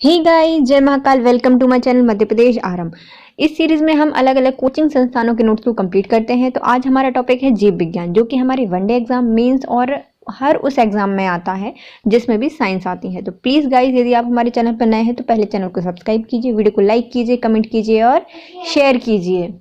हे guys, जय Mahakal. Welcome to my channel Madhya Pradesh आरंभ। इस सीरीज में हम अलग अलग कोचिंग संस्थानों के नोट्स को कंप्लीट करते हैं। तो आज हमारा टॉपिक है जीव विज्ञान, जो कि हमारे वनडे एग्जाम, मेंस और हर उस एग्जाम में आता है जिसमें भी साइंस आती है। तो प्लीज़ गाइस, यदि आप हमारे चैनल पर नए हैं तो पहले चैनल को सब्सक्राइब कीजिए, वीडियो को लाइक कीजिए, कमेंट कीजिए और शेयर कीजिए।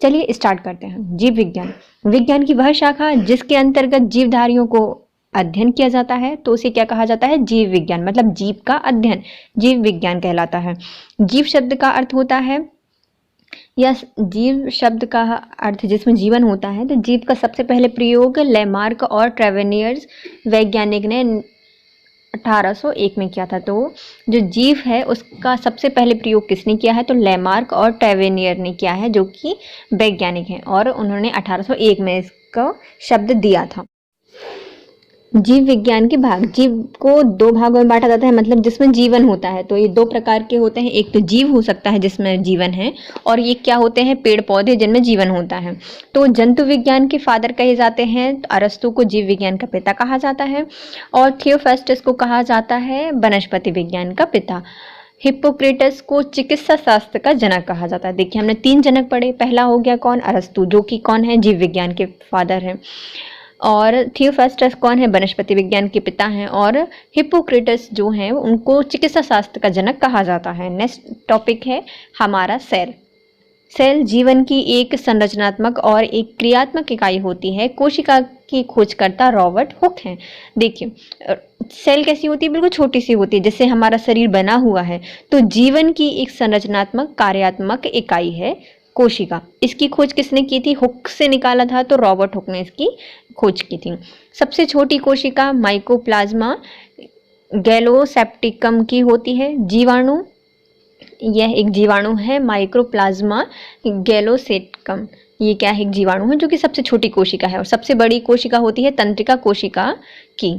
चलिए स्टार्ट करते हैं। जीव विज्ञान विज्ञान की वह शाखा जिसके अंतर्गत जीवधारियों को अध्ययन किया जाता है, तो उसे क्या कहा जाता है? जीव विज्ञान। मतलब जीव का अध्ययन जीव विज्ञान कहलाता है। जीव शब्द का अर्थ होता है, या जीव शब्द का अर्थ जिसमें जीवन होता है। तो जीव का सबसे पहले प्रयोग लेमार्क और ट्रेवेनियर्स वैज्ञानिक ने 1801 में किया था। तो जो जीव है उसका सबसे पहले प्रयोग किसने किया है? तो लेमार्क और ट्रेवेनियर ने किया है, जो कि वैज्ञानिक हैं, और उन्होंने 1801 में इसका शब्द दिया था। जीव विज्ञान के भाग, जीव को दो भागों में बांटा जाता है, मतलब जिसमें जीवन होता है। तो ये दो प्रकार के होते हैं, एक तो जीव हो सकता है जिसमें जीवन है, और ये क्या होते हैं? पेड़ पौधे जिनमें जीवन होता है। तो जंतु विज्ञान के फादर कहे जाते हैं। अरस्तु को जीव विज्ञान का पिता कहा जाता है, और थियोफेस्टस को कहा जाता है वनस्पति विज्ञान का पिता। हिप्पोक्रेटस को चिकित्सा शास्त्र का जनक कहा जाता है। देखिए, हमने 3 जनक पढ़े। पहला हो गया कौन? अरस्तु, जो कि कौन है? जीव विज्ञान के फादर हैं। और थियोफेस्टस कौन है? वनस्पति विज्ञान के पिता हैं। और हिप्पोक्रेटस जो हैं उनको चिकित्सा शास्त्र का जनक कहा जाता है। नेक्स्ट टॉपिक है हमारा सेल। सेल जीवन की एक संरचनात्मक और एक क्रियात्मक इकाई होती है। कोशिका की खोजकर्ता रॉबर्ट हुक हैं। देखिए, सेल कैसी होती है? बिल्कुल छोटी सी होती है, जिससे हमारा शरीर बना हुआ है। तो जीवन की एक संरचनात्मक कार्यात्मक इकाई है कोशिका। इसकी खोज किसने की थी? हुक से निकाला था, तो रॉबर्ट हुक ने इसकी खोज की थी। सबसे छोटी कोशिका माइकोप्लाज्मा गैलोसेप्टिकम की होती है। जीवाणु, यह एक जीवाणु है, माइक्रोप्लाज्मा गैलोसेप्टिकम। ये क्या है? एक जीवाणु है, जो कि सबसे छोटी कोशिका है। और सबसे बड़ी कोशिका होती है तंत्रिका कोशिका की।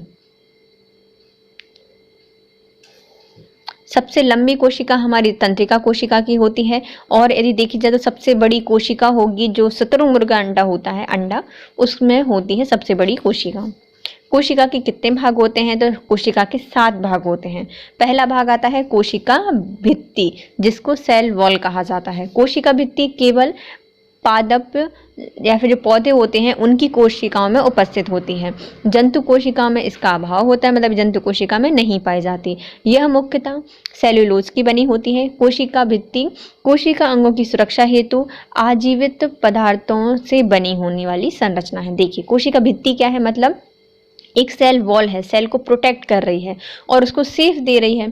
सबसे लंबी कोशिका हमारी तंत्रिका कोशिका की होती है। और यदि देखी जाए तो सबसे बड़ी कोशिका होगी जो शुतुरमुर्ग का अंडा होता है, अंडा, उसमें होती है सबसे बड़ी कोशिका। कोशिका के कितने भाग होते हैं? तो कोशिका के 7 भाग होते हैं। पहला भाग आता है कोशिका भित्ति, जिसको सेल वॉल कहा जाता है। कोशिका भित्ति केवल पादप या फिर जो पौधे होते हैं उनकी कोशिकाओं में उपस्थित होती है। जंतु कोशिकाओं में इसका अभाव होता है, मतलब जंतु कोशिका में नहीं पाई जाती। यह मुख्यतः सेल्यूलोज की बनी होती है। कोशिका भित्ति कोशिका अंगों की सुरक्षा हेतु आजीवित पदार्थों से बनी होने वाली संरचना है। देखिए, कोशिका भित्ति क्या है? मतलब एक सेल वॉल है, सेल को प्रोटेक्ट कर रही है और उसको सेफ दे रही है।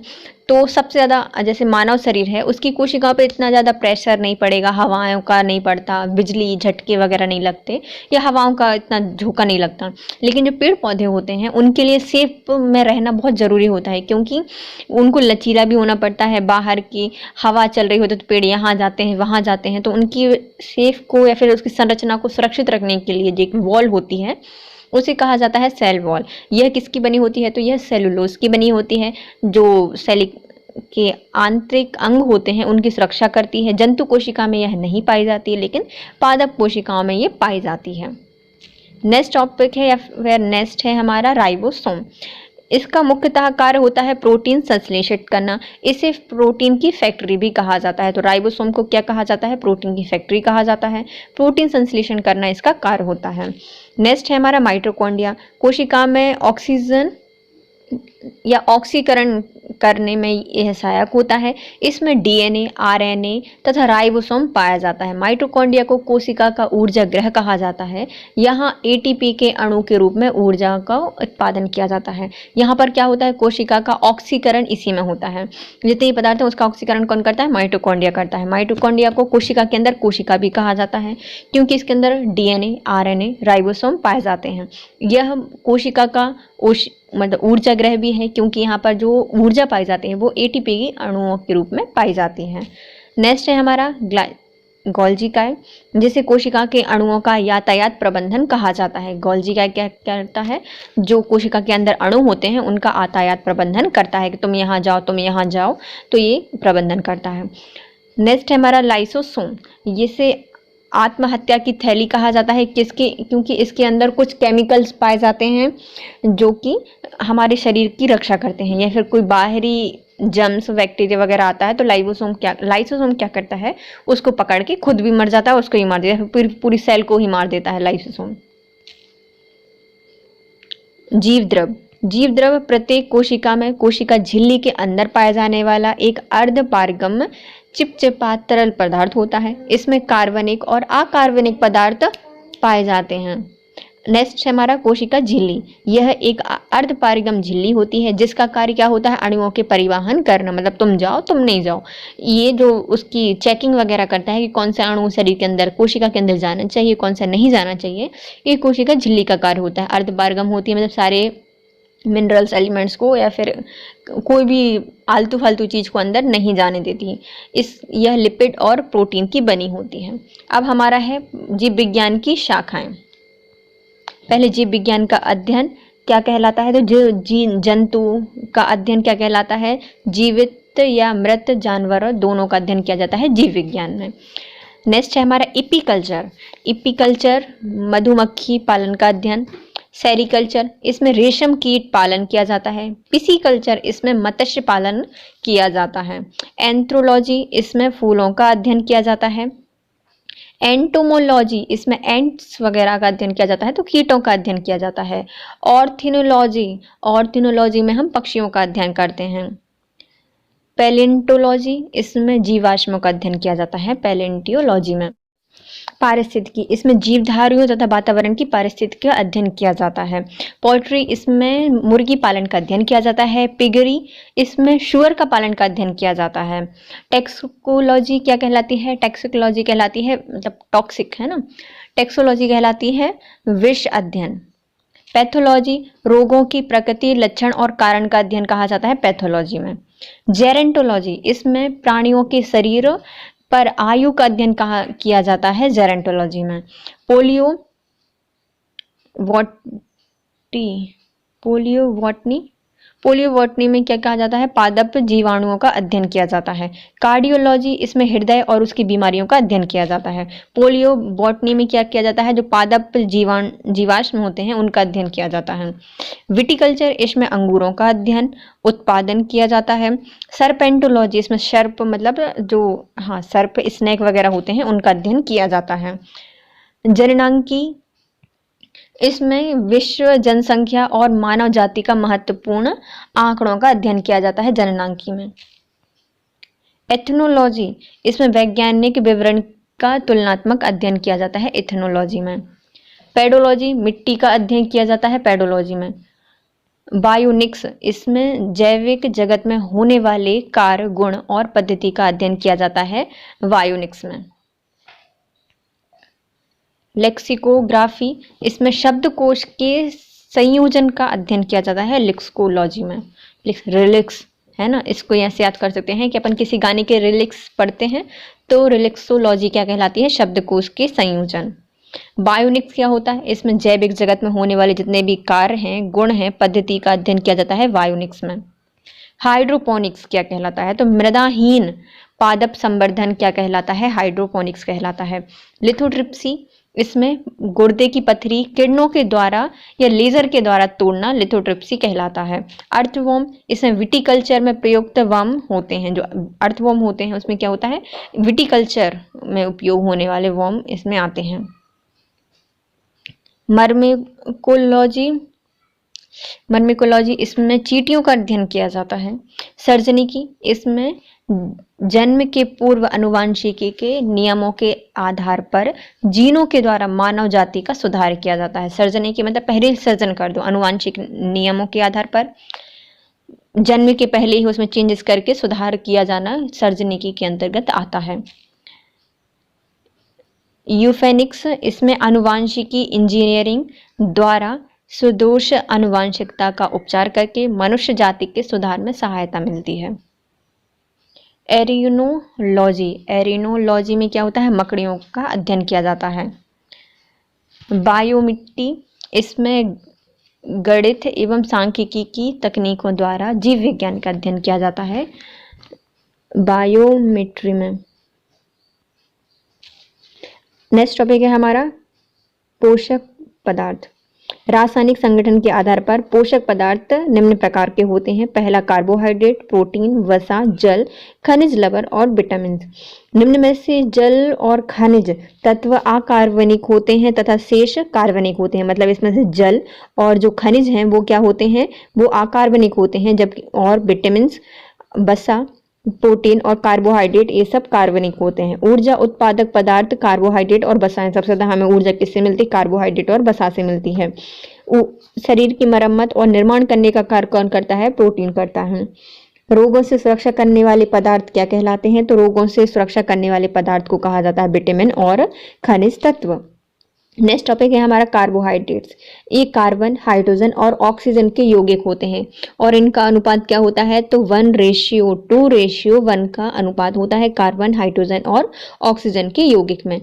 तो सबसे ज़्यादा, जैसे मानव शरीर है, उसकी कोशिकाओं पे इतना ज़्यादा प्रेशर नहीं पड़ेगा, हवाओं का नहीं पड़ता, बिजली झटके वगैरह नहीं लगते, या हवाओं का इतना झोंका नहीं लगता। लेकिन जो पेड़ पौधे होते हैं उनके लिए सेफ में रहना बहुत ज़रूरी होता है, क्योंकि उनको लचीला भी होना पड़ता है। बाहर की हवा चल रही होती है तो पेड़ यहाँ जाते हैं, वहाँ जाते हैं, तो उनकी सेफ को या फिर उसकी संरचना को सुरक्षित रखने के लिए जो एक वॉल होती है उसे कहा जाता है सेल वॉल। यह किसकी बनी होती है? तो यह सेलुलोज की बनी होती है, जो सेल के आंतरिक अंग होते हैं उनकी सुरक्षा करती है। जंतु कोशिका में यह नहीं पाई जाती है, लेकिन पादप कोशिकाओं में ये पाई जाती है। नेक्स्ट टॉपिक है या फिर नेक्स्ट है हमारा राइबोसोम। इसका मुख्यतः कार्य होता है प्रोटीन संश्लेषित करना। इसे प्रोटीन की फैक्ट्री भी कहा जाता है। तो राइबोसोम को क्या कहा जाता है? प्रोटीन की फैक्ट्री कहा जाता है। प्रोटीन संश्लेषण करना इसका कार्य होता है। नेक्स्ट है हमारा माइटोकॉन्ड्रिया। कोशिका में ऑक्सीजन या ऑक्सीकरण करने में यह सहायक होता है। इसमें डीएनए, आरएनए तथा राइबोसोम पाया जाता है। माइटोकॉन्ड्रिया को कोशिका का ऊर्जा गृह कहा जाता है। यहाँ एटीपी के अणु के रूप में ऊर्जा का उत्पादन किया जाता है। यहाँ पर क्या होता है? कोशिका का ऑक्सीकरण इसी में होता है। जितने पदार्थ हैं उसका ऑक्सीकरण कौन करता है? माइटोकॉन्ड्रिया करता है। माइटोकॉन्ड्रिया को कोशिका के अंदर कोशिका भी कहा जाता है, क्योंकि इसके अंदर डीएनए, आरएनए, राइबोसोम पाए जाते हैं। यह कोशिका का मतलब ऊर्जा गृह भी है, क्योंकि यहाँ पर जो ऊर्जा पाई जाती है वो एटीपी के अणुओं के रूप में पाई जाती है। नेक्स्ट है हमारा गोल्जी काय, जिसे कोशिका के अणुओं का यातायात प्रबंधन कहा जाता है। गोल्जी काय क्या करता है? जो कोशिका के अंदर अणु होते हैं उनका यातायात प्रबंधन करता है कि तुम यहाँ जाओ, तुम यहाँ जाओ, तो ये प्रबंधन करता है। नेक्स्ट है हमारा लाइसोसोम। जिसे आत्महत्या की थैली कहा जाता है। किसके? क्योंकि इसके अंदर कुछ केमिकल्स पाए जाते हैं जो कि हमारे शरीर की रक्षा करते हैं, या फिर कोई बाहरी जर्म्स बैक्टीरिया वगैरह आता है तो लाइसोसोम क्या करता है, उसको पकड़ के खुद भी मर जाता है, उसको ही मार देता है, पूरी सेल को ही मार देता है लाइसोसोम। जीव द्रव, जीव द्रव प्रत्येक कोशिका में कोशिका झिल्ली के अंदर पाया जाने वाला एक अर्धपारगम्य चिपचिपा तरल पदार्थ होता है। इसमें कार्बनिक और अकार्बनिक पदार्थ पाए जाते हैं। नेक्स्ट है हमारा कोशिका झिल्ली। यह एक अर्धपारगम झिल्ली होती है जिसका कार्य क्या होता है, अणुओं के परिवहन करना, मतलब तुम जाओ तुम नहीं जाओ, ये जो उसकी चेकिंग वगैरह करता है कि कौन सा अणु शरीर के अंदर कोशिका के अंदर जाना चाहिए, कौन सा नहीं जाना चाहिए, ये कोशिका झिल्ली का कार्य होता है। अर्धपारगम होती है मतलब सारे मिनरल्स एलिमेंट्स को या फिर कोई भी आलतू फालतू चीज़ को अंदर नहीं जाने देती। यह लिपिड और प्रोटीन की बनी होती है। अब हमारा है जीव विज्ञान की शाखाएं। पहले जीव विज्ञान का अध्ययन क्या कहलाता है, तो जंतु का अध्ययन क्या कहलाता है, जीवित या मृत जानवर दोनों का अध्ययन किया जाता है जीव विज्ञान में। नेक्स्ट है हमारा इपीकल्चर। इपीकल्चर मधुमक्खी पालन का अध्ययन। सेरिकल्चर, इसमें रेशम कीट पालन किया जाता है। पिसीकल्चर, इसमें मत्स्य पालन किया जाता है। एंथ्रोलॉजी, इसमें फूलों का अध्ययन किया जाता है। एंटोमोलॉजी, इसमें एंट्स वगैरह का अध्ययन किया जाता है, तो कीटों का अध्ययन किया जाता है। ऑर्थिनोलॉजी में हम पक्षियों का अध्ययन करते हैं। पैलेंटोलॉजी, इसमें जीवाश्मों का अध्ययन किया जाता है पैलेंटियोलॉजी में। पारिस्थितिकी, इसमें जीवधारियों तथा वातावरण की पारिस्थितिकी का अध्ययन किया जाता है। पोल्ट्री, इसमें मुर्गी पालन का अध्ययन किया जाता है। पिगरी, इसमें शुअर का पालन का अध्ययन किया जाता है। टैक्सोलॉजी क्या कहलाती है, टैक्सिकोलॉजी कहलाती है, मतलब टॉक्सिक है ना। टैक्सोलॉजी कहलाती है विष अध्ययन। पैथोलॉजी, रोगों की प्रकृति, लक्षण और कारण का अध्ययन कहा जाता है पैथोलॉजी में। जेरेंटोलॉजी, इसमें प्राणियों के शरीर पर आयु का अध्ययन किया जाता है जेरेंटोलॉजी में। पोलियोबॉटनी में क्या कहा जाता है, पादप जीवाणुओं का अध्ययन किया जाता है। कार्डियोलॉजी, इसमें हृदय और उसकी बीमारियों का अध्ययन किया जाता है। पोलियोबॉटनी में क्या किया जाता है, जो पादप जीवाश्म होते हैं उनका अध्ययन किया जाता है। विटिकल्चर, इसमें अंगूरों का अध्ययन उत्पादन किया जाता है। सर्पेंटोलॉजी, इसमें सर्प मतलब जो सर्प स्नेक वगैरह होते हैं उनका अध्ययन किया जाता है। जननांकी, इसमें विश्व जनसंख्या और मानव जाति का महत्वपूर्ण आंकड़ों का अध्ययन किया जाता है जननांकी में। एथनोलॉजी, इसमें वैज्ञानिक विवरण का तुलनात्मक अध्ययन किया जाता है एथनोलॉजी में। पेडोलॉजी, मिट्टी का अध्ययन किया जाता है पेडोलॉजी में। बायोनिक्स, इसमें जैविक जगत में होने वाले कार्य, गुण और पद्धति का अध्ययन किया जाता है बायोनिक्स में। लेक्सिकोग्राफी, इसमें शब्दकोश के संयोजन का अध्ययन किया जाता है लेक्सिकोलॉजी में। रिलिक्स है ना, इसको यहाँ से याद कर सकते हैं कि अपन किसी गाने के रिलिक्स पढ़ते हैं तो रिलिक्सोलॉजी क्या कहलाती है, शब्दकोश के संयोजन। बायोनिक्स क्या होता है, इसमें जैविक जगत में होने वाले जितने भी कार्य हैं, गुण हैं, पद्धति का अध्ययन किया जाता है बायोनिक्स में। हाइड्रोपोनिक्स क्या कहलाता है, तो मृदाहीन पादप संवर्धन क्या कहलाता है, हाइड्रोपोनिक्स कहलाता है। लिथोट्रिप्सी, इसमें गुर्दे की पथरी किरणों के द्वारा या लेजर के द्वारा तोड़ना लिथोट्रिप्सी कहलाता है। अर्थवॉर्म, इसमें विटिकल्चर में प्रयुक्त वर्म होते हैं, जो अर्थवॉर्म होते हैं उसमें क्या होता है, विटिकल्चर में उपयोग होने वाले वर्म इसमें आते हैं। मर्मिकोलॉजी, इसमें चींटियों का अध्ययन किया जाता है। सर्जनिकी, इसमें जन्म के पूर्व आनुवांशिकी के नियमों के आधार पर जीनों के द्वारा मानव जाति का सुधार किया जाता है। सर्जनिकी मतलब पहले सर्जन कर दो, आनुवांशिक नियमों के आधार पर जन्म के पहले ही उसमें चेंजेस करके सुधार किया जाना सर्जनिकी के अंतर्गत आता है। यूफेनिक्स, इसमें आनुवांशिकी इंजीनियरिंग द्वारा सुदोष आनुवांशिकता का उपचार करके मनुष्य जाति के सुधार में सहायता मिलती है। एरिनोलॉजी में क्या होता है, मकड़ियों का अध्ययन किया जाता है। बायोमिट्री, इसमें गणित एवं सांख्यिकी की तकनीकों द्वारा जीव विज्ञान का अध्ययन किया जाता है बायोमिट्री में। नेक्स्ट टॉपिक है हमारा पोषक पदार्थ। रासायनिक संगठन के आधार पर पोषक पदार्थ निम्न प्रकार के होते हैं। पहला कार्बोहाइड्रेट, प्रोटीन, वसा, जल, खनिज लवण और विटामिन। निम्न में से जल और खनिज तत्व अकार्बनिक होते हैं तथा शेष कार्बनिक होते हैं। मतलब इसमें से जल और जो खनिज हैं वो क्या होते हैं, वो अकार्बनिक होते हैं, जबकि और विटामिन, वसा, प्रोटीन और कार्बोहाइड्रेट ये सब कार्बनिक होते हैं। ऊर्जा उत्पादक पदार्थ कार्बोहाइड्रेट और वसा है। सबसे ज्यादा हमें ऊर्जा किससे मिलती है, कार्बोहाइड्रेट और वसा से मिलती है। शरीर की मरम्मत और निर्माण करने का कार्य कौन करता है, प्रोटीन करता है। रोगों से सुरक्षा करने वाले पदार्थ क्या कहलाते हैं, तो रोगों से सुरक्षा करने वाले पदार्थ को कहा जाता है विटामिन और खनिज तत्व। नेक्स्ट टॉपिक है हमारा कार्बोहाइड्रेट्स। ये कार्बन, हाइड्रोजन और ऑक्सीजन के यौगिक होते हैं और इनका अनुपात क्या होता है, तो 1:2:1 का अनुपात होता है कार्बन, हाइड्रोजन और ऑक्सीजन के यौगिक में।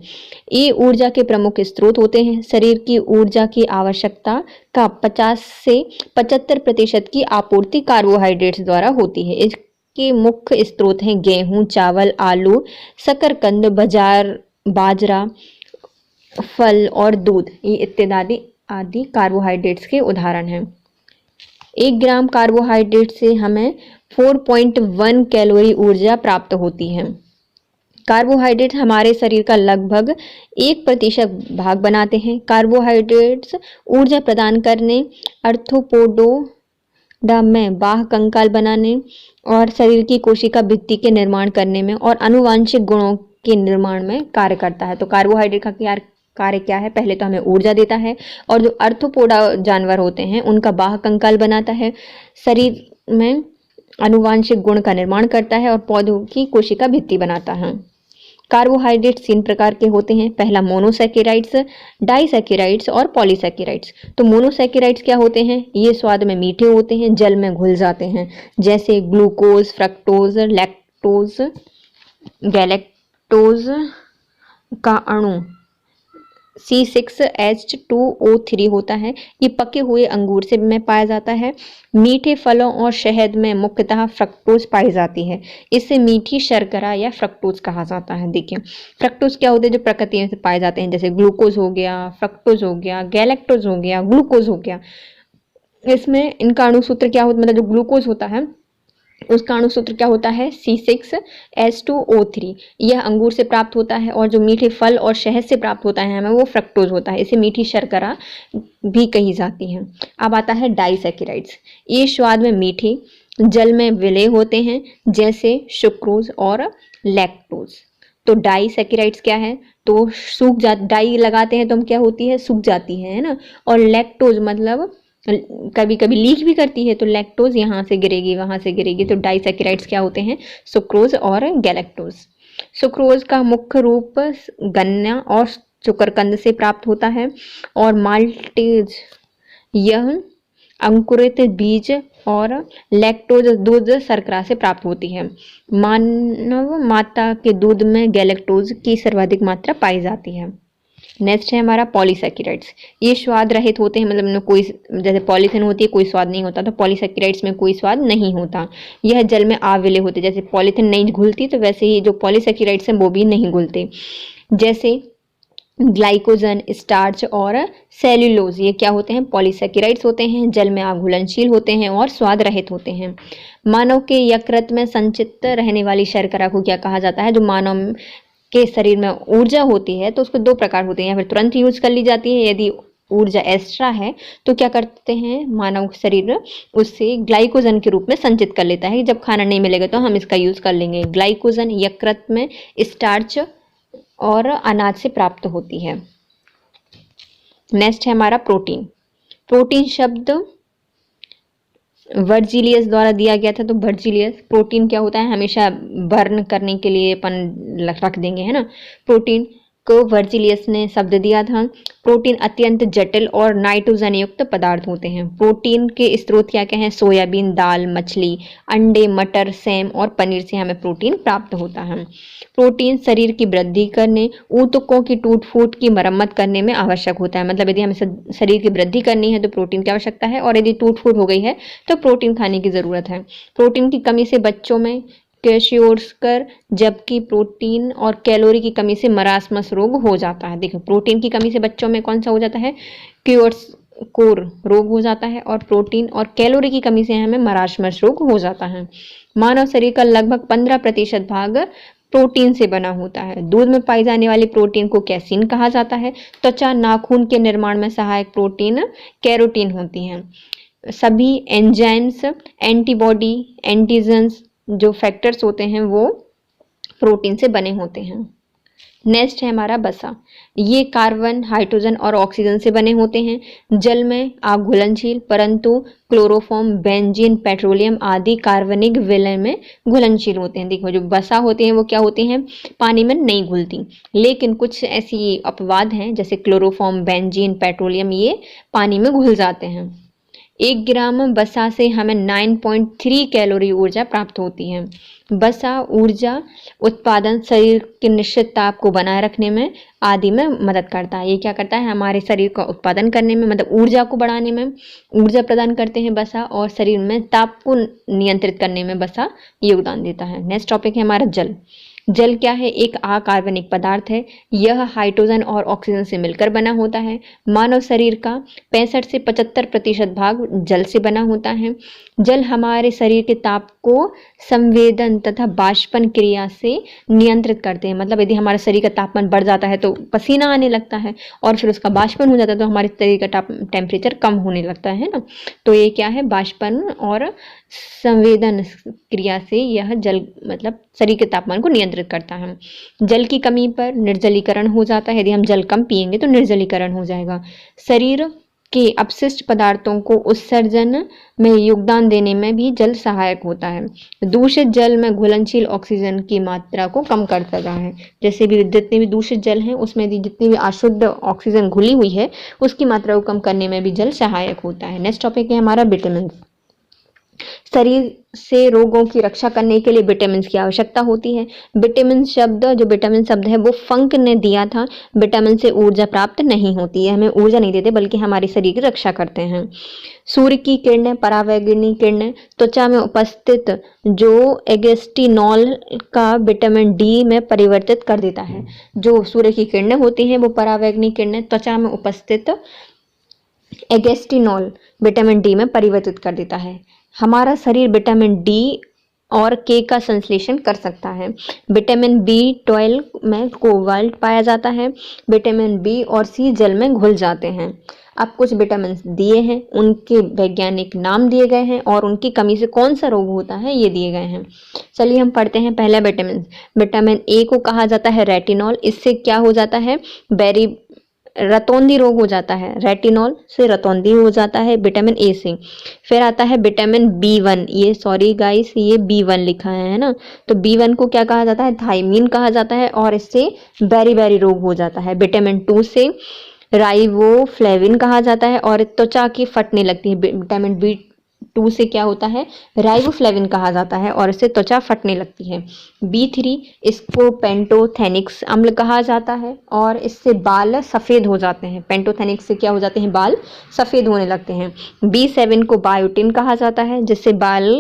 ये ऊर्जा के प्रमुख स्रोत होते हैं। शरीर की ऊर्जा की आवश्यकता का 50 से 75% की आपूर्ति कार्बोहाइड्रेट्स द्वारा होती है। इसके मुख्य स्रोत हैं गेहूं, चावल, आलू, शकरकंद, बाजरा, फल और दूध। ये इत्यादि आदि कार्बोहाइड्रेट्स के उदाहरण हैं। 1 ग्राम कार्बोहाइड्रेट से हमें 4.1 कैलोरी ऊर्जा प्राप्त होती है। कार्बोहाइड्रेट हमारे शरीर का लगभग 1% भाग बनाते हैं। कार्बोहाइड्रेट्स ऊर्जा प्रदान करने, आर्थ्रोपोडा में बाह्य कंकाल बनाने और शरीर की कोशिका भित्ति के निर्माण करने में और आनुवांशिक गुणों के निर्माण में कार्य करता है। तो कार्बोहाइड्रेट का कार्य क्या है, पहले तो हमें ऊर्जा देता है और जो आर्थ्रोपोडा जानवर होते हैं उनका बाह्य कंकाल बनाता है, शरीर में आनुवांशिक गुण का निर्माण करता है और पौधों की कोशिका भित्ति बनाता है। कार्बोहाइड्रेट 3 प्रकार के होते हैं। पहला मोनोसैकेराइड्स, डाइसैकेराइड्स और पॉलीसैकेराइड्स। तो मोनोसैकेराइड्स क्या होते हैं, ये स्वाद में मीठे होते हैं, जल में घुल जाते हैं, जैसे ग्लूकोज, फ्रक्टोज, लैक्टोज, गैलेक्टोज का अणु C6H2O3 होता है। ये पके हुए अंगूर से में पाया जाता है। मीठे फलों और शहद में मुख्यतः फ्रक्टोज पाई जाती है। इसे मीठी शर्करा या फ्रक्टोज कहा जाता है। देखिए फ्रक्टोज क्या होते हैं, जो प्रकृति में से पाए जाते हैं, जैसे ग्लूकोज हो गया, फ्रक्टोज हो गया, गैलेक्टोज हो गया, ग्लूकोज हो गया। इसमें इनका अणुसूत्र क्या होता है, मतलब जो ग्लूकोज होता है उसका अणुसूत्र क्या होता है, C6H2O3। यह अंगूर से प्राप्त होता है और जो मीठे फल और शहद से प्राप्त होता है हमें वो फ्रक्टोज होता है। इसे मीठी शर्करा भी कही जाती है। अब आता है डाइसैकेराइड्स। ये स्वाद में मीठे, जल में विलय होते हैं, जैसे सुक्रोज और लैक्टोज। तो डाइसैकेराइड्स क्या है, तो सूख जा, डाई लगाते हैं तो हम क्या होती है, सूख जाती है ना। और लैक्टोज मतलब कभी कभी लीक भी करती है, तो लैक्टोज यहाँ से गिरेगी वहां से गिरेगी। तो डाइसैकेराइड्स क्या होते हैं, सुक्रोज और गैलेक्टोज। सुक्रोज का मुख्य रूप गन्ना और शकरकंद से प्राप्त होता है और माल्टेज यह अंकुरित बीज और लैक्टोज दूध शर्करा से प्राप्त होती है। मानव माता के दूध में गैलेक्टोज की सर्वाधिक मात्रा पाई जाती है। नेक्स्ट है हमारा पॉलीसैकेराइड्स। ये स्वाद रहित होते हैं, मतलब इनमें कोई, जैसे पॉलीथिन होती है कोई स्वाद नहीं होता, तो पॉलीसैकेराइड्स में कोई स्वाद नहीं होता। यह जल में आविले होते, जैसे पॉलीथिन नहीं घुलती तो वैसे ही जो पॉलीसैकेराइड्स हैं वो भी नहीं घुलते। जैसे ग्लाइकोजन, स्टार्च और सेल्यूलोज, ये क्या होते हैं, पॉलीसैकेराइड्स होते हैं, जल में आघुलनशील होते हैं और स्वाद रहित होते हैं। मानव के यकृत में संचित रहने वाली शर्करा को क्या कहा जाता है, जो मानव के शरीर में ऊर्जा होती है तो उसको 2 प्रकार होते हैं, या फिर तुरंत यूज कर ली जाती है, यदि ऊर्जा एक्स्ट्रा है तो क्या करते हैं मानव शरीर उससे ग्लाइकोजन के रूप में संचित कर लेता है। जब खाना नहीं मिलेगा तो हम इसका यूज कर लेंगे। ग्लाइकोजन यकृत में स्टार्च और अनाज से प्राप्त होती है। नेक्स्ट है हमारा प्रोटीन। प्रोटीन शब्द वर्जिलियस द्वारा दिया गया था। तो वर्जिलियस, प्रोटीन क्या होता है, हमेशा बर्न करने के लिए अपन रख देंगे, है ना। प्रोटीन को वर्जिलियस ने शब्द दिया था। प्रोटीन अत्यंत जटिल और नाइट्रोजन युक्त पदार्थ होते हैं। प्रोटीन के स्रोत क्या क्या हैं, सोयाबीन, दाल, मछली, अंडे, मटर, सेम और पनीर से हमें प्रोटीन प्राप्त होता है। प्रोटीन शरीर की वृद्धि करने, ऊतकों की टूट फूट की मरम्मत करने में आवश्यक होता है। मतलब यदि हमें शरीर की वृद्धि करनी है तो प्रोटीन की आवश्यकता है, और यदि टूट फूट हो गई है तो प्रोटीन खाने की जरूरत है। प्रोटीन की कमी से बच्चों में क्वेशियोर्स्कर, जबकि प्रोटीन और कैलोरी की कमी से मरासमस रोग हो जाता है। देखो प्रोटीन की कमी से बच्चों में कौन सा हो जाता है, कोर रोग हो जाता है, और प्रोटीन और कैलोरी की कमी से हमें मरासमस रोग हो जाता है। मानव शरीर का लगभग 15% भाग प्रोटीन से बना होता है। दूध में पाई जाने वाली प्रोटीन को कैसीन कहा जाता है। त्वचा नाखून के निर्माण में सहायक प्रोटीन कैरोटीन होती हैं। सभी एंजाइम्स, एंटीबॉडी, एंटीजन्स जो फैक्टर्स होते हैं वो प्रोटीन से बने होते हैं। नेक्स्ट है हमारा वसा। ये कार्बन, हाइड्रोजन और ऑक्सीजन से बने होते हैं। जल में अघुलनशील, परंतु क्लोरोफॉर्म, बेंजीन, पेट्रोलियम आदि कार्बनिक विलय में घुलनशील होते हैं। देखो जो वसा होते हैं वो क्या होते हैं, पानी में नहीं घुलती, लेकिन कुछ ऐसी अपवाद हैं जैसे क्लोरोफॉर्म, बेंजीन, पेट्रोलियम, ये पानी में घुल जाते हैं। 1 ग्राम वसा से हमें 9.3 कैलोरी ऊर्जा प्राप्त होती है। वसा ऊर्जा उत्पादन, शरीर के निश्चित ताप को बनाए रखने में आदि में मदद करता है। ये क्या करता है, हमारे शरीर का उत्पादन करने में, मतलब ऊर्जा को बढ़ाने में ऊर्जा प्रदान करते हैं वसा, और शरीर में ताप को नियंत्रित करने में वसा योगदान देता है। नेक्स्ट टॉपिक है हमारा जल। जल क्या है, एक अकार्बनिक पदार्थ है। यह हाइड्रोजन और ऑक्सीजन से मिलकर बना होता है। मानव शरीर का 65 से 75% भाग जल से बना होता है। जल हमारे शरीर के ताप को संवेदन तथा बाष्पन क्रिया से नियंत्रित करते हैं। मतलब यदि हमारे शरीर का तापमान बढ़ जाता है तो पसीना आने लगता है, और फिर उसका बाष्पन हो जाता है तो हमारे शरीर का टेम्परेचर कम होने लगता है ना। तो ये क्या है, बाष्पन और संवेदन क्रिया से यह जल मतलब शरीर के तापमान को नियंत्रित करता है। जल की कमी पर निर्जलीकरण हो जाता है। यदि हम जल कम पिएंगे तो निर्जलीकरण हो जाएगा। शरीर के अपशिष्ट पदार्थों को उत्सर्जन में योगदान देने में भी जल सहायक होता है। दूषित जल में घुलनशील ऑक्सीजन की मात्रा को कम करता है। जैसे भी जितने भी दूषित जल हैं उसमें जितनी भी अशुद्ध ऑक्सीजन घुली हुई है उसकी मात्रा को कम करने में भी जल सहायक होता है। नेक्स्ट टॉपिक है हमारा विटामिन। शरीर से रोगों की रक्षा करने के लिए विटामिन की आवश्यकता होती है। विटामिन शब्द, जो विटामिन शब्द है वो फंक ने दिया था। विटामिन से ऊर्जा प्राप्त नहीं होती है, हमें ऊर्जा नहीं देते बल्कि हमारे शरीर की रक्षा करते हैं। सूर्य की किरणें, परावैंगनी किरणें त्वचा में उपस्थित जो एगेस्टिनॉल का विटामिन डी में परिवर्तित कर देता है। जो सूर्य की किरणें होती हैं वो परावैंगनी किरणें त्वचा में उपस्थित एगेस्टिनॉल विटामिन डी में परिवर्तित कर देता है। हमारा शरीर विटामिन डी और के का संश्लेषण कर सकता है। विटामिन B12 में कोबाल्ट पाया जाता है। विटामिन बी और सी जल में घुल जाते हैं। अब कुछ विटामिन दिए हैं, उनके वैज्ञानिक नाम दिए गए हैं और उनकी कमी से कौन सा रोग होता है ये दिए गए हैं। चलिए हम पढ़ते हैं पहला विटामिन। विटामिन ए को कहा जाता है रेटिनॉल। इससे क्या हो जाता है, रतौंधी रोग हो जाता है। रेटिनॉल से रतौंधी हो जाता है विटामिन ए से। फिर आता है विटामिन B1। ये सॉरी गाइस, ये B1 लिखा है ना, तो B1 को क्या कहा जाता है, थायमीन कहा जाता है, और इससे बेरी रोग हो जाता है। विटामिन 2 से राइबोफ्लेविन कहा जाता है और त्वचा की फटने लगती है। विटामिन B2 से क्या होता है, राइबोफ्लेविन कहा जाता है और इससे त्वचा फटने लगती है। B3 इसको पेंटोथेनिक्स अम्ल कहा जाता है और इससे बाल सफ़ेद हो जाते हैं। पेंटोथेनिक्स से क्या हो जाते हैं, बाल सफ़ेद होने लगते हैं। B7 को बायोटिन कहा जाता है, जिससे बाल,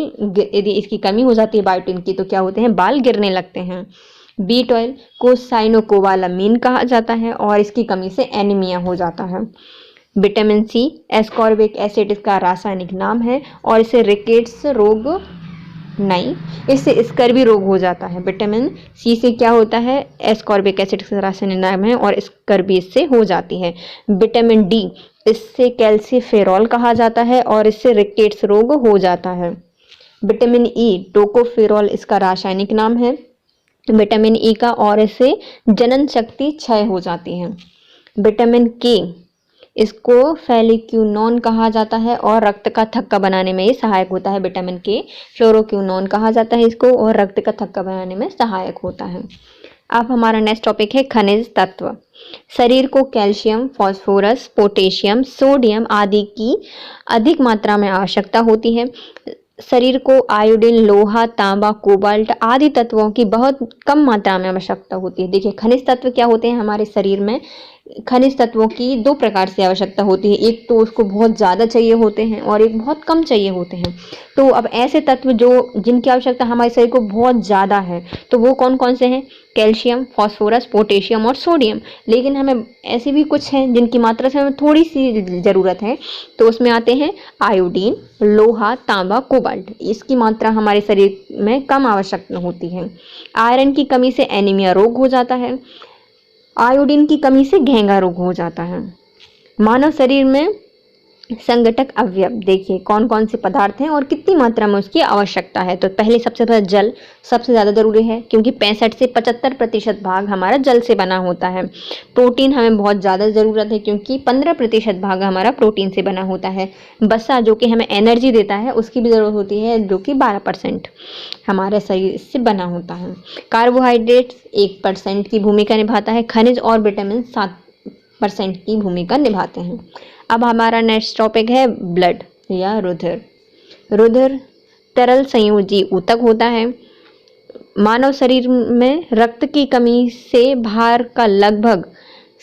यदि इसकी कमी हो जाती है बायोटिन की तो क्या होते हैं, बाल गिरने लगते हैं। B12 को साइनोकोबालामीन कहा जाता है और इसकी कमी से एनीमिया हो जाता है। विटामिन सी एस्कॉर्बिक एसिड इसका रासायनिक नाम है और इससे रिकेट्स रोग नहीं, इससे स्कर्वी रोग हो जाता है। विटामिन सी से क्या होता है, एस्कॉर्बिक एसिड का रासायनिक नाम है और स्कर्वी इससे हो जाती है। विटामिन डी इससे कैल्सीफेरॉल कहा जाता है और इससे रिकेट्स रोग हो जाता है। विटामिन ई टोकोफेरॉल इसका रासायनिक नाम है विटामिन ई का, और इससे जनन शक्ति क्षय हो जाती है। विटामिन के इसको फेलिक्यूनोन कहा जाता है और रक्त का थक्का बनाने में ये सहायक होता है। विटामिन के फ्लोरोक्यूनोन कहा जाता है इसको, और रक्त का थक्का बनाने में सहायक होता है। अब हमारा नेक्स्ट टॉपिक है खनिज तत्व। शरीर को कैल्शियम, फास्फोरस, पोटेशियम, सोडियम आदि की अधिक मात्रा में आवश्यकता होती है। शरीर को आयोडीन, लोहा, तांबा, कोबाल्ट आदि तत्वों की बहुत कम मात्रा में आवश्यकता होती है। देखिए खनिज तत्व क्या होते हैं हमारे शरीर में, खनिज तत्वों की दो प्रकार से आवश्यकता होती है, एक तो उसको बहुत ज़्यादा चाहिए होते हैं और एक बहुत कम चाहिए होते हैं। तो अब ऐसे तत्व जो जिनकी आवश्यकता हमारे शरीर को बहुत ज़्यादा है, तो वो कौन कौन से हैं? कैल्शियम, फास्फोरस, पोटेशियम और सोडियम। लेकिन हमें ऐसे भी कुछ हैं जिनकी मात्रा से हमें थोड़ी सी ज़रूरत है, तो उसमें आते हैं आयोडीन, लोहा, तांबा, कोबाल्ट। इसकी मात्रा हमारे शरीर में कम आवश्यक होती है। आयरन की कमी से एनीमिया रोग हो जाता है। आयोडीन की कमी से घेंगा रोग हो जाता है। मानव शरीर में संगठक अवयव देखिए कौन कौन से पदार्थ हैं और कितनी मात्रा में उसकी आवश्यकता है। तो पहले सबसे पहले जल सबसे ज़्यादा ज़रूरी है, क्योंकि 65 से 75% भाग हमारा जल से बना होता है। प्रोटीन हमें बहुत ज़्यादा ज़रूरत है, क्योंकि 15% भाग हमारा प्रोटीन से बना होता है। वसा जो कि हमें एनर्जी देता है, उसकी भी ज़रूरत होती है, जो कि 12% हमारे शरीर से बना होता है। कार्बोहाइड्रेट्स 1% की भूमिका निभाता है। खनिज और विटामिन 7% की भूमिका निभाते हैं। अब हमारा नेक्स्ट टॉपिक है ब्लड या रुधिर। रुधिर तरल संयोजी ऊतक होता है। मानव शरीर में रक्त की कमी से भार का लगभग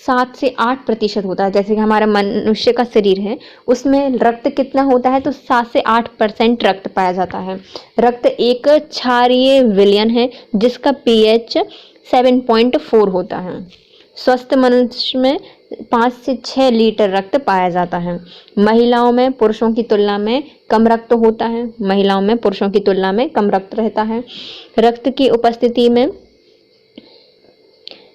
7 से 8% होता है। जैसे कि हमारा मनुष्य का शरीर है, उसमें रक्त कितना होता है? तो 7 से 8% रक्त पाया जाता है। रक्त एक क्षारीय विलयन है जिसका pH 7.4 होता है। स्वस्थ मनुष्य में 5 से 6 लीटर रक्त पाया जाता है। महिलाओं में पुरुषों की तुलना में कम रक्त होता है। महिलाओं में पुरुषों की तुलना में कम रक्त रहता है। रक्त की उपस्थिति में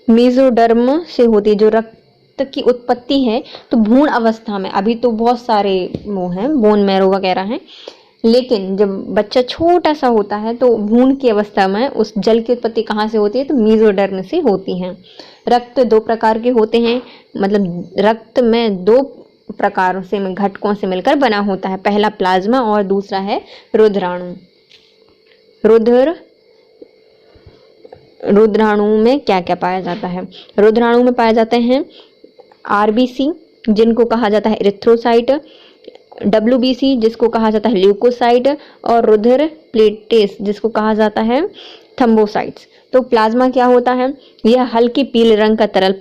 मेसोडर्म से होती है। जो रक्त की उत्पत्ति है, तो भ्रूण अवस्था में, अभी तो बहुत सारे वो हैं, बोन मैरो वगैरह हैं, लेकिन जब बच्चा छोटा सा होता है तो भ्रूण की अवस्था में उस जल की उत्पत्ति कहाँ से होती है? तो मेसोडर्म से होती है। रक्त दो प्रकार के होते हैं, मतलब रक्त में दो प्रकारों से घटकों से मिलकर बना होता है। पहला प्लाज्मा और दूसरा है रुधिराणु। रुधिराणु में क्या क्या पाया जाता है? रुधिराणु में पाए जाते हैं आरबीसी, जिनको कहा जाता है इरिथ्रोसाइट, डब्ल्यूबीसी जिसको कहा जाता है ल्यूकोसाइट, और रुधिर प्लेटेस जिसको कहा जाता है थ्रोम्बोसाइट्स। तो प्लाज्मा क्या होता है? यह हल्के पीले रंग का तरल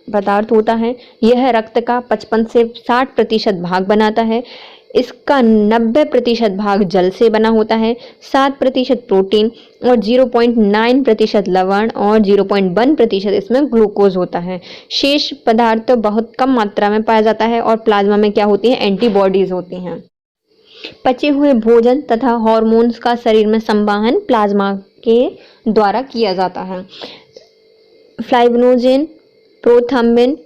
पदार्थ होता है। यह रक्त का 55 से 60% भाग बनाता है। इसका 90% भाग जल से बना होता है, 7% प्रोटीन और 0.9% लवण और 0.1% इसमें ग्लूकोज होता है। शेष पदार्थ बहुत कम मात्रा में पाया जाता है। और प्लाज्मा में क्या होती है? एंटीबॉडीज होती हैं। पचे हुए भोजन तथा हार्मोन्स का शरीर में संवहन प्लाज्मा के द्वारा किया जाता है। फ्लाइवोनोजेन, प्रोथ्रम्बिन,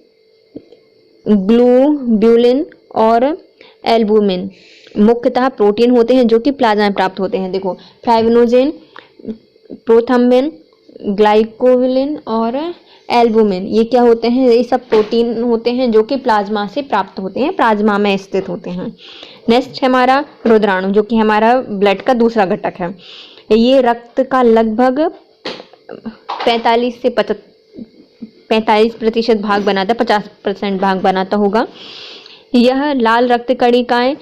ग्लोब्यूलिन और एल्बुमिन मुख्यतः प्रोटीन होते हैं जो कि प्लाज्मा में प्राप्त होते हैं। देखो, फ्लाइवोनोजेन, प्रोथ्रम्बिन, ग्लाइकोबिलिन और एल्बुमिन, ये क्या होते हैं? ये सब प्रोटीन होते हैं जो कि प्लाज्मा से प्राप्त होते हैं, प्लाज्मा में स्थित होते हैं। नेक्स्ट है हमारा रुधिराणु, जो कि हमारा ब्लड का दूसरा घटक है। ये रक्त का लगभग 45 से 45% भाग बनाता है, 50% भाग बनाता होगा। यह लाल रक्त कणिकाएं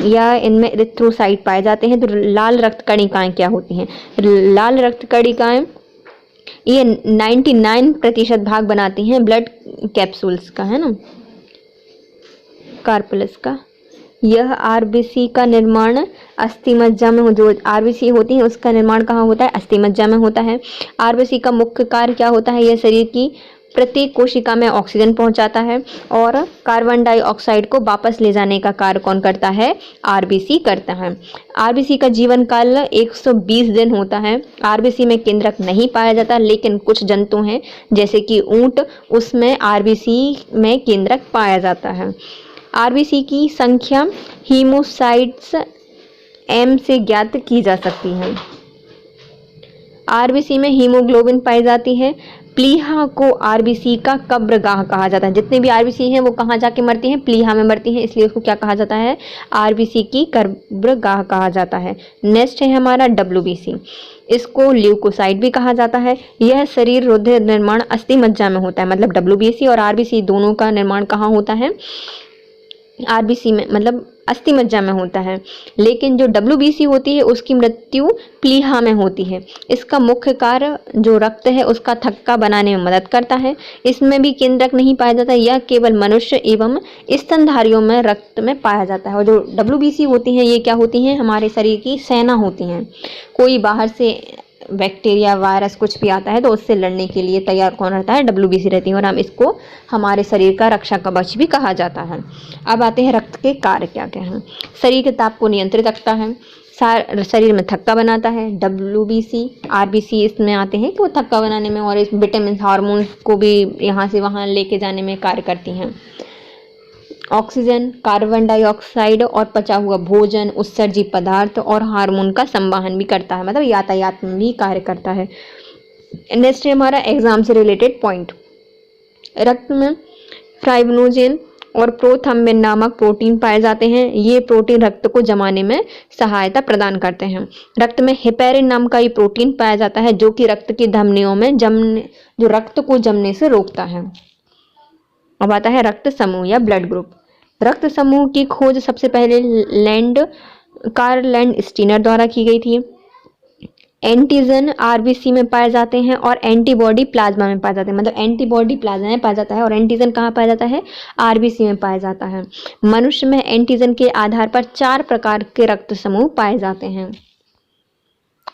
या इनमें इरिथ्रोसाइट पाए जाते हैं। तो लाल रक्त कणिकाएं क्या होती हैं? लाल रक्त कणिकाएं ये 99% भाग बनाती हैं ब्लड कैप्सूल्स का, है ना, कार्पल्स का। यह आरबीसी का निर्माण अस्थि मज्जा में, जो आरबीसी होती है उसका निर्माण कहाँ होता है? अस्थि मज्जा में होता है। आरबीसी का मुख्य कार्य क्या होता है? यह शरीर की प्रत्येक कोशिका में ऑक्सीजन पहुंचाता है और कार्बन डाइऑक्साइड को वापस ले जाने का कार्य कौन करता है? आरबीसी करता है। आरबीसी का जीवन काल 120 दिन होता है। आरबीसी में केंद्रक नहीं पाया जाता, लेकिन कुछ जंतु हैं जैसे कि ऊंट, उसमें आरबीसी में केंद्रक पाया जाता है। आरबीसी की संख्या हीमोसाइट्स एम से ज्ञात की जा सकती है। आरबीसी में हीमोग्लोबिन पाई जाती है। प्लीहा को आरबीसी का कब्रगाह कहा जाता है। जितने भी आरबीसी हैं वो कहाँ जाके मरती हैं? प्लीहा में मरती हैं, इसलिए उसको क्या कहा जाता है? आरबीसी की कब्रगाह कहा जाता है। नेक्स्ट है हमारा डब्ल्यूबीसी, इसको ल्यूकोसाइट भी कहा जाता है। यह शरीर रुधिर निर्माण अस्थि मज्जा में होता है। मतलब डब्ल्यूबीसी और आरबीसी दोनों का निर्माण कहाँ होता है? आरबीसी में मतलब अस्थि मज्जा में होता है, लेकिन जो डब्ल्यूबीसी होती है उसकी मृत्यु प्लीहा में होती है। इसका मुख्य कार्य जो रक्त है उसका थक्का बनाने में मदद करता है। इसमें भी केंद्रक नहीं पाया जाता, यह केवल मनुष्य एवं स्तनधारियों में रक्त में पाया जाता है। और जो डब्ल्यूबीसी होती हैं ये क्या होती हैं, हमारे शरीर की सेना होती हैं। कोई बाहर से बैक्टीरिया वायरस कुछ भी आता है तो उससे लड़ने के लिए तैयार कौन रहता है, डब्ल्यूबीसी रहती है, और हम इसको हमारे शरीर का रक्षा कवच भी कहा जाता है। अब आते हैं रक्त के कार्य क्या क्या हैं। शरीर के ताप को नियंत्रित रखता है, शरीर में थक्का बनाता है। डब्ल्यूबीसी आरबीसी इसमें आते हैं कि वो थक्का बनाने में और इस विटामिन हार्मोन को भी यहाँ से वहाँ लेके जाने में कार्य करती हैं। ऑक्सीजन, कार्बन डाइऑक्साइड और पचा हुआ भोजन, उत्सर्जित पदार्थ और हार्मोन का संवहन भी करता है, मतलब यातायात में भी कार्य करता है। नेक्स्ट है हमारा एग्जाम से रिलेटेड पॉइंट। रक्त में फाइब्रिनोजेन और प्रोथ्रम्बिन नामक प्रोटीन पाए जाते हैं। ये प्रोटीन रक्त को जमाने में सहायता प्रदान करते हैं। रक्त में हेपेरिन नाम का ये प्रोटीन पाया जाता है जो कि रक्त की धमनियों में जो रक्त को जमने से रोकता है। अब आता है रक्त समूह या ब्लड ग्रुप। रक्त समूह की खोज सबसे पहले कार्ल लैंडस्टीनर द्वारा की गई थी। एंटीजन आरबीसी में पाए जाते हैं और एंटीबॉडी प्लाज्मा में पाए जाते हैं, मतलब एंटीबॉडी प्लाज्मा में पाया जाता है और एंटीजन कहाँ पाया जाता है, आरबीसी में पाया जाता है। मनुष्य में एंटीजन के आधार पर 4 प्रकार के रक्त समूह पाए जाते हैं।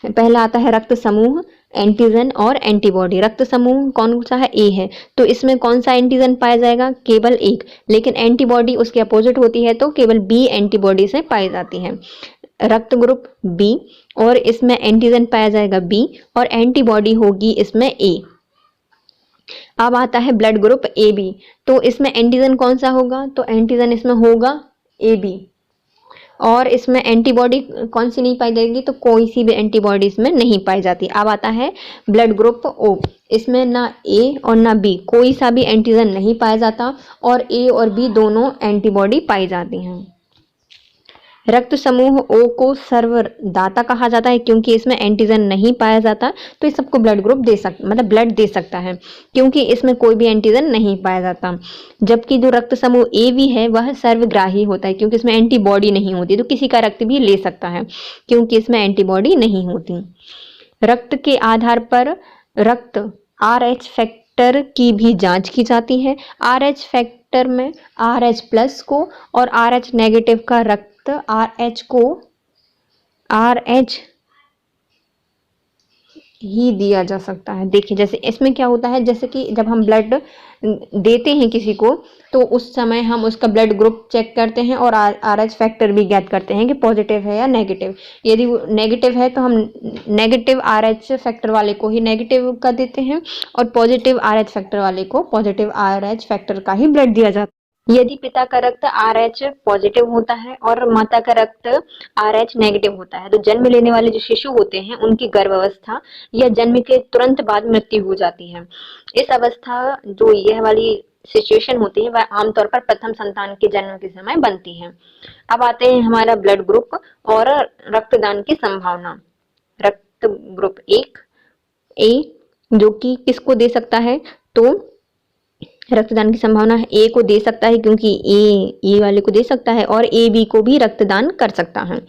पहला आता है रक्त समूह, एंटीजन और एंटीबॉडी। रक्त समूह कौन सा है, ए है, तो इसमें कौन सा एंटीजन पाया जाएगा, केवल एक, लेकिन एंटीबॉडी उसके अपोजिट होती है तो केवल बी एंटीबॉडी से पाई जाती है। रक्त ग्रुप बी और इसमें एंटीजन पाया जाएगा बी और एंटीबॉडी होगी इसमें ए। अब आता है ब्लड ग्रुप ए बी, तो इसमें एंटीजन कौन सा होगा, तो एंटीजन इसमें होगा ए बी और इसमें एंटीबॉडी कौन सी नहीं पाई जाएगी, तो कोई सी भी एंटीबॉडी इसमें नहीं पाई जाती। अब आता है ब्लड ग्रुप ओ, इसमें ना ए और ना बी कोई सा भी एंटीजन नहीं पाया जाता और ए और बी दोनों एंटीबॉडी पाई जाती हैं। रक्त समूह ओ को सर्वदाता कहा जाता है क्योंकि इसमें एंटीजन नहीं पाया जाता, तो इस सबको ब्लड ग्रुप दे सकता, मतलब ब्लड दे सकता है क्योंकि इसमें कोई भी एंटीजन नहीं पाया जाता। जबकि जो रक्त समूह ए भी है वह सर्वग्राही होता है क्योंकि इसमें एंटीबॉडी नहीं होती, तो किसी का रक्त भी ले सकता है क्योंकि इसमें एंटीबॉडी नहीं होती। रक्त के आधार पर रक्त RH फैक्टर की भी जांच की जाती है। RH फैक्टर में RH+ को और RH नेगेटिव का रक्त RH को RH ही दिया जा सकता है। देखिए जैसे इसमें क्या होता है, जैसे कि जब हम ब्लड देते हैं किसी को तो उस समय हम उसका ब्लड ग्रुप चेक करते हैं और RH फैक्टर भी ज्ञात करते हैं कि पॉजिटिव है या नेगेटिव। यदि वो नेगेटिव है तो हम नेगेटिव RH फैक्टर वाले को ही नेगेटिव का देते हैं और पॉजिटिव RH फैक्टर वाले को पॉजिटिव RH फैक्टर का ही ब्लड दिया जाता है। यदि पिता का रक्त RH पॉजिटिव होता है और माता का रक्त RH नेगेटिव होता है तो जन्म लेने वाले जो शिशु होते हैं उनकी गर्भावस्था या जन्म के तुरंत बाद मृत्यु हो जाती है। इस अवस्था जो यह वाली सिचुएशन होती है वह आमतौर पर प्रथम संतान के जन्म के समय बनती है। अब आते हैं हमारा ब्लड ग्रुप और रक्तदान की संभावना। रक्त ग्रुप 1 ए जो कि किसको दे सकता है, तो रक्तदान की संभावना ए को दे सकता है क्योंकि ए वाले को दे सकता है और ए बी को भी रक्तदान कर सकता है।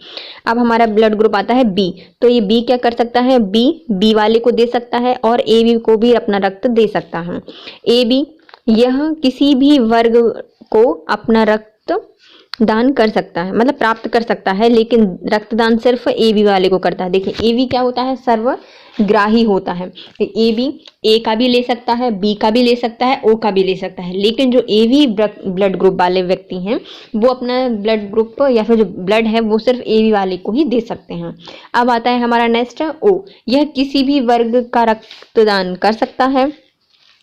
अब हमारा ब्लड ग्रुप आता है बी, तो ये बी क्या कर सकता है, बी वाले को दे सकता है और ए बी को भी अपना रक्त दे सकता है। ए बी यह किसी भी वर्ग को अपना रक्त दान कर सकता है, मतलब प्राप्त कर सकता है, लेकिन रक्तदान सिर्फ ए बी वाले को करता है। देखिए ए बी क्या होता है, सर्वग्राही होता है। ए बी ए का भी ले सकता है, बी का भी ले सकता है, ओ का भी ले सकता है, लेकिन जो ए बी ब्लड ग्रुप वाले व्यक्ति हैं वो अपना ब्लड ग्रुप या फिर जो ब्लड है वो सिर्फ ए बी वाले को ही दे सकते हैं। अब आता है हमारा नेक्स्ट ओ, यह किसी भी वर्ग का रक्तदान कर सकता है,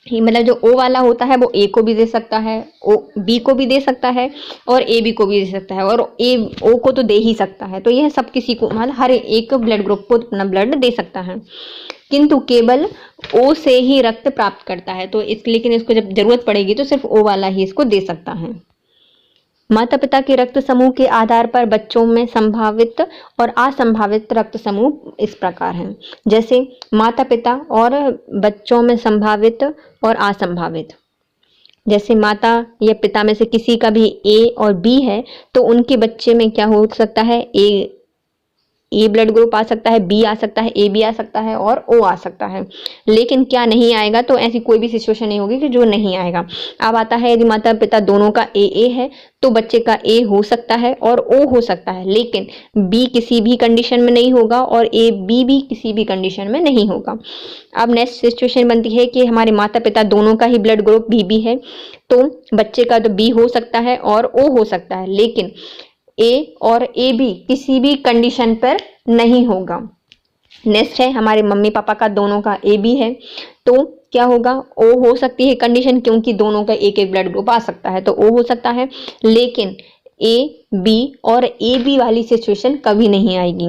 मतलब जो ओ वाला होता है वो ए को भी दे सकता है, ओ बी को भी दे सकता है और ए बी को भी दे सकता है और ओ को तो दे ही सकता है। तो यह सब किसी को, मतलब हर एक ब्लड ग्रुप को अपना ब्लड दे सकता है, किंतु केवल ओ से ही रक्त प्राप्त करता है। तो लेकिन इसको जब जरूरत पड़ेगी तो सिर्फ ओ वाला ही इसको दे सकता है। माता पिता के रक्त समूह के आधार पर बच्चों में संभावित और असंभावित रक्त समूह इस प्रकार हैं, जैसे माता पिता और बच्चों में संभावित और असंभावित। जैसे माता या पिता में से किसी का भी ए और बी है तो उनके बच्चे में क्या हो सकता है, ए ब्लड ग्रुप आ सकता है, बी आ सकता है, ए बी आ सकता है और ओ आ सकता है। लेकिन क्या नहीं आएगा, तो ऐसी कोई भी सिचुएशन नहीं होगी कि जो नहीं आएगा। अब आता है यदि माता पिता दोनों का ए है तो बच्चे का ए हो सकता है और ओ हो सकता है, लेकिन बी किसी भी कंडीशन में नहीं होगा और ए बी भी किसी भी कंडीशन में नहीं होगा। अब नेक्स्ट सिचुएशन बनती है कि हमारे माता पिता दोनों का ही ब्लड ग्रुप बी है, तो बच्चे का तो बी हो सकता है और ओ हो सकता है, लेकिन ए और ए बी किसी भी कंडीशन पर नहीं होगा। नेक्स्ट है हमारे मम्मी पापा का दोनों का ए बी है तो क्या होगा, ओ हो सकती है कंडीशन, क्योंकि दोनों का एक एक ब्लड ग्रुप आ सकता है तो ओ हो सकता है, लेकिन ए बी और ए बी वाली सिचुएशन कभी नहीं आएगी।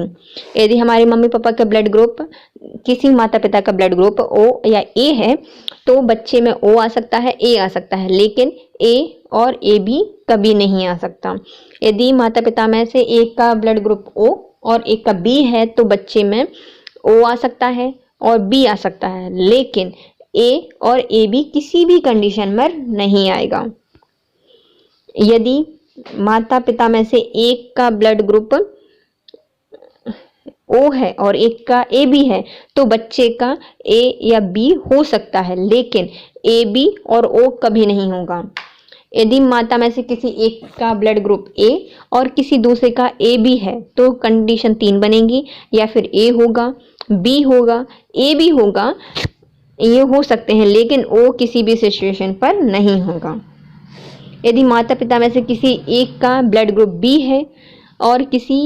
यदि हमारे मम्मी पापा का ब्लड ग्रुप, किसी माता पिता का ब्लड ग्रुप ओ या ए है तो बच्चे में ओ आ सकता है, ए आ सकता है, लेकिन ए और ए बी कभी नहीं आ सकता। यदि माता पिता में से एक का ब्लड ग्रुप ओ और एक का बी है तो बच्चे में ओ आ सकता है और बी आ सकता है, लेकिन ए और ए बी किसी भी कंडीशन में नहीं आएगा। यदि माता पिता में से एक का ब्लड ग्रुप ओ है और एक का ए बी है तो बच्चे का ए या बी हो सकता है, लेकिन ए बी और ओ कभी नहीं होगा। यदि माता में से किसी एक का ब्लड ग्रुप ए और किसी दूसरे का ए बी है तो कंडीशन 3 बनेगी, या फिर ए होगा, बी होगा, ए बी होगा, ये हो सकते हैं, लेकिन ओ किसी भी सिचुएशन पर नहीं होगा। यदि माता पिता में से किसी एक का ब्लड ग्रुप बी है और किसी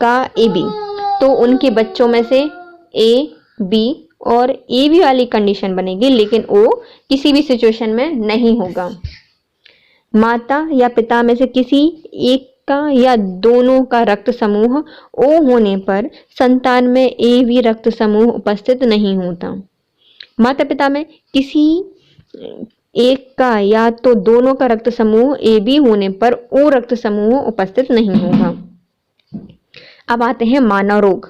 का ए बी तो उनके बच्चों में से ए बी और ए बी वाली कंडीशन बनेगी, लेकिन ओ किसी भी सिचुएशन में नहीं होगा। माता या पिता में से किसी एक का या दोनों का रक्त समूह ओ होने पर संतान में ए बी रक्त समूह उपस्थित नहीं होता। माता पिता में किसी एक का या तो दोनों का रक्त समूह ए बी होने पर ओ रक्त समूह उपस्थित नहीं होगा। अब आते हैं मानव रोग,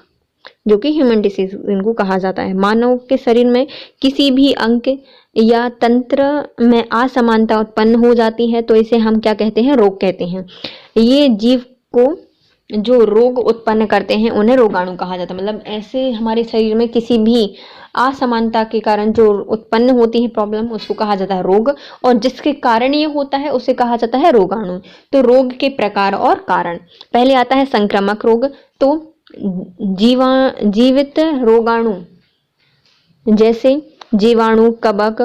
जो कि ह्यूमन डिसीज इनको कहा जाता है। मानव के शरीर में किसी भी अंग या तंत्र में असमानता उत्पन्न हो जाती है तो इसे हम क्या कहते हैं, रोग कहते हैं। ये जीव को जो रोग उत्पन्न करते हैं उन्हें रोगाणु कहा जाता है। मतलब ऐसे हमारे शरीर में किसी भी असमानता के कारण जो उत्पन्न होती है प्रॉब्लम, उसको कहा जाता है रोग, और जिसके कारण ये होता है उसे कहा जाता है रोगाणु। तो रोग के प्रकार और कारण, पहले आता है संक्रामक रोग। तो जीवित रोगाणु जैसे जीवाणु, कवक,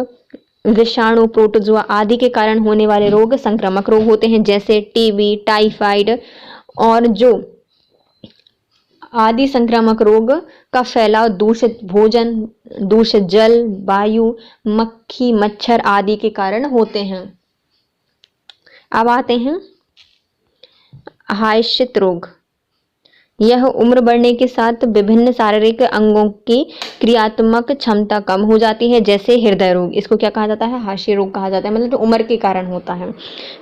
विषाणु, प्रोटोजोआ आदि के कारण होने वाले रोग संक्रामक रोग होते हैं, जैसे टीबी, टाइफाइड और जो आदि संक्रामक रोग का फैलाव दूषित भोजन, दूषित जल, वायु, मक्खी, मच्छर आदि के कारण होते हैं। अब आते हैं हायशित रोग। यह उम्र बढ़ने के साथ विभिन्न शारीरिक अंगों की क्रियात्मक क्षमता कम हो जाती है, जैसे हृदय रोग। इसको क्या कहा जाता है, हास्य रोग कहा जाता है, मतलब जो उम्र के कारण होता है।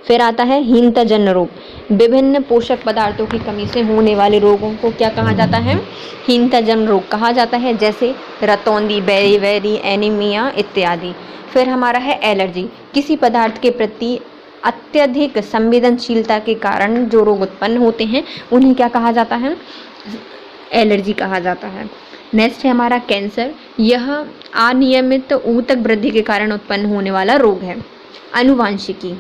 फिर आता है हीनताजन्य रोग। विभिन्न पोषक पदार्थों की कमी से होने वाले रोगों को क्या कहा जाता है, हीनताजन्य रोग कहा जाता है, जैसे रतौंधी, बेरी, एनीमिया इत्यादि। फिर हमारा है एलर्जी। किसी पदार्थ के प्रति अत्यधिक संवेदनशीलता के कारण जो रोग उत्पन्न होते हैं उन्हें क्या कहा जाता है, एलर्जी कहा जाता है। नेक्स्ट है हमारा कैंसर। यह अनियमित ऊतक वृद्धि के कारण उत्पन्न होने वाला रोग है। अनुवांशिकी।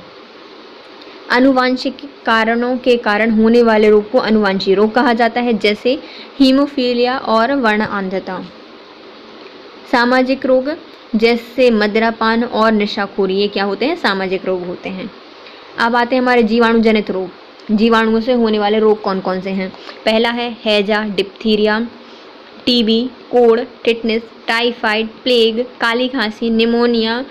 अनुवांशिक कारणों के कारण होने वाले रोग को अनुवांशिक रोग कहा जाता है, जैसे हीमोफीलिया और वर्ण अंधता। सामाजिक रोग जैसे मदिरापान और नशाखोरी, ये क्या होते हैं, सामाजिक रोग होते हैं। अब आते हैं हमारे जीवाणु जनित रोग। जीवाणुओं से होने वाले रोग कौन कौन से हैं। पहला है हैजा, डिप्थीरिया, टीबी, कोड़, टिटनेस, टाइफाइड, प्लेग, काली खांसी, निमोनिया,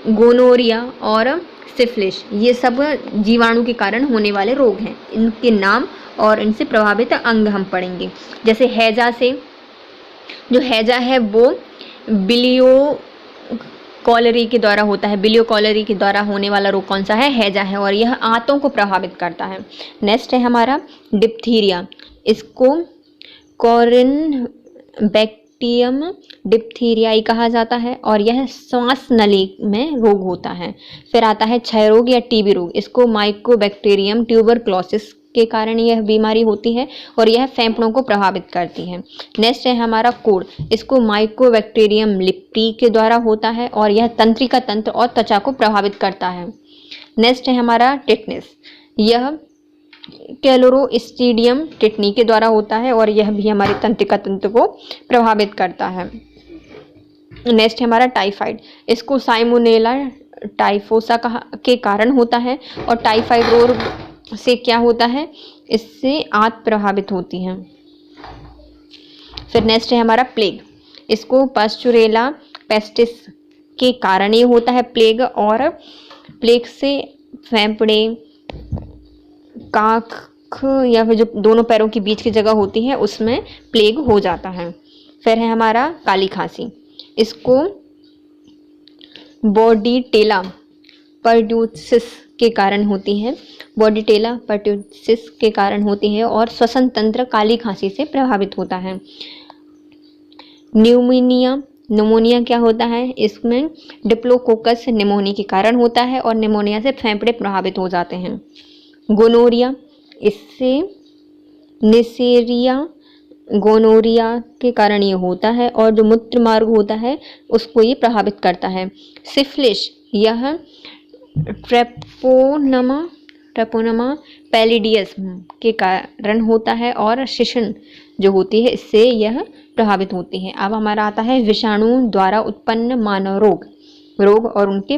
गोनोरिया और सिफिलिस। ये सब जीवाणु के कारण होने वाले रोग हैं। इनके नाम और इनसे प्रभावित अंग हम पढ़ेंगे। जैसे हैजा से, जो हैजा है वो बिलियो कॉलरी के द्वारा होता है। बिलियो कॉलरी के द्वारा होने वाला रोग कौन सा है, हैजा है, और यह आंतों को प्रभावित करता है। नेक्स्ट है हमारा डिप्थीरिया। इसको कॉरिन क्लस्ट्रीडियम डिप्थीरियाई कहा जाता है और यह श्वास नली में रोग होता है। फिर आता है क्षय रोग या टीबी रोग, इसको माइकोबैक्टीरियम ट्यूबरक्लोसिस के कारण यह बीमारी होती है और यह फेफड़ों को प्रभावित करती है। नेक्स्ट है हमारा कोढ़, इसको माइकोबैक्टीरियम लिप्टी के द्वारा होता है और यह तंत्रिका तंत्र और त्वचा को प्रभावित करता है। नेक्स्ट है हमारा टिटनेस, यह क्लोस्ट्रीडियम टिटनी के द्वारा होता है और यह भी हमारे तंत्रिका तंत्र को प्रभावित करता है। नेक्स्ट है हमारा टाइफाइड, इसको साइमोनेला टाइफोसा के कारण होता है और टाइफाइड रोग से क्या होता है, इससे आंत प्रभावित होती हैं। फिर नेक्स्ट है हमारा प्लेग, इसको पास्चुरेला पेस्टिस के कारण ये होता है प्लेग, और प्लेग से फेफड़े, काख या फिर जो दोनों पैरों के बीच की जगह होती है उसमें प्लेग हो जाता है। फिर है हमारा काली खांसी, इसको बॉर्डीटेला पर्ट्यूसिस के कारण होती है, बॉर्डीटेला पर्ट्यूसिस के कारण होती है और श्वसन तंत्र काली खांसी से प्रभावित होता है। निमोनिया क्या होता है, इसमें डिप्लोकोकस निमोनिया के कारण होता है और निमोनिया से फेफड़े प्रभावित हो जाते हैं। गोनोरिया, इससे निसेरिया गोनोरिया के कारण ये होता है और जो मूत्र मार्ग होता है उसको ये प्रभावित करता है। सिफिलिस, यह ट्रेपोनमा पैलिडियस के कारण होता है और शिशन जो होती है इससे यह प्रभावित होती है। अब हमारा आता है विषाणु द्वारा उत्पन्न मानव रोग और उनके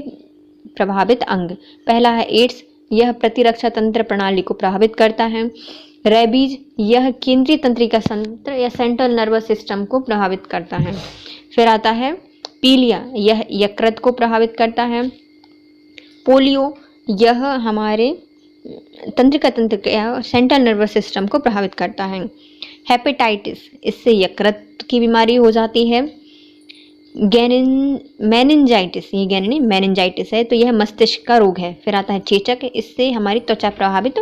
प्रभावित अंग। पहला है एड्स, यह प्रतिरक्षा तंत्र प्रणाली को प्रभावित करता है। रेबीज, यह केंद्रीय तंत्रिका तंत्र या सेंट्रल नर्वस सिस्टम को प्रभावित करता है। फिर आता है पीलिया, यह यकृत को प्रभावित करता है। पोलियो, यह हमारे तंत्रिका तंत्र या सेंट्रल नर्वस सिस्टम को प्रभावित करता है। हेपेटाइटिस, इससे यकृत की बीमारी हो जाती है। मेनिंजाइटिस, ये मेनिंजाइटिस है तो यह मस्तिष्क का रोग है। फिर आता है चेचक, इससे हमारी त्वचा प्रभावित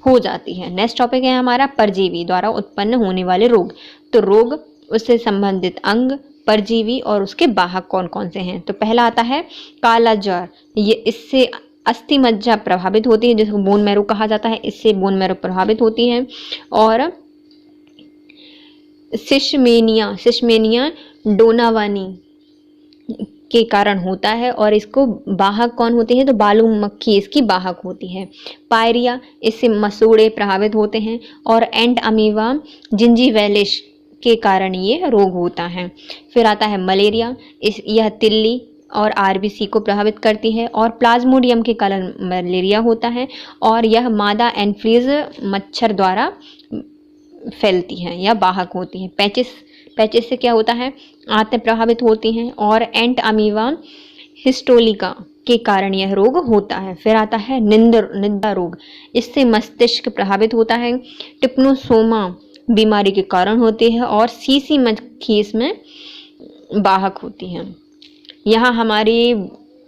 हो जाती है। नेक्स्ट टॉपिक है हमारा परजीवी द्वारा उत्पन्न होने वाले रोग। तो रोग, उससे संबंधित अंग, परजीवी और उसके वाहक कौन कौन से हैं। तो पहला आता है काला ज्वर, ये इससे अस्थि मज्जा प्रभावित होती है जिसको बोन मैरो कहा जाता है, इससे बोन मैरो प्रभावित होती है। और सिशमेनिया डोनावानी के कारण होता है और इसको वाहक कौन होते हैं, तो बालू मक्खी इसकी वाहक होती है। पायरिया, इससे मसूड़े प्रभावित होते हैं और एंट अमीवा जिंजीवैलिस के कारण ये रोग होता है। फिर आता है मलेरिया, यह तिल्ली और आरबीसी को प्रभावित करती है और प्लाज्मोडियम के कारण मलेरिया होता है और यह मादा एनफ्लूएंजा मच्छर द्वारा फैलती हैं या वाहक होती हैं। पैचिस से क्या होता है, आंतें प्रभावित होती हैं और एंट अमीवा हिस्टोलिका के कारण यह रोग होता है। फिर आता है निंदा रोग, इससे मस्तिष्क प्रभावित होता है। टिप्नोसोमा बीमारी के कारण होती है और सीसी मक्खी इसमें वाहक होती है। यहाँ हमारी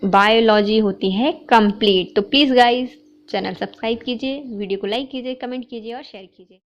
बायोलॉजी होती है कंप्लीट। तो प्लीज़ गाइस चैनल सब्सक्राइब कीजिए, वीडियो को लाइक कीजिए, कमेंट कीजिए और शेयर कीजिए।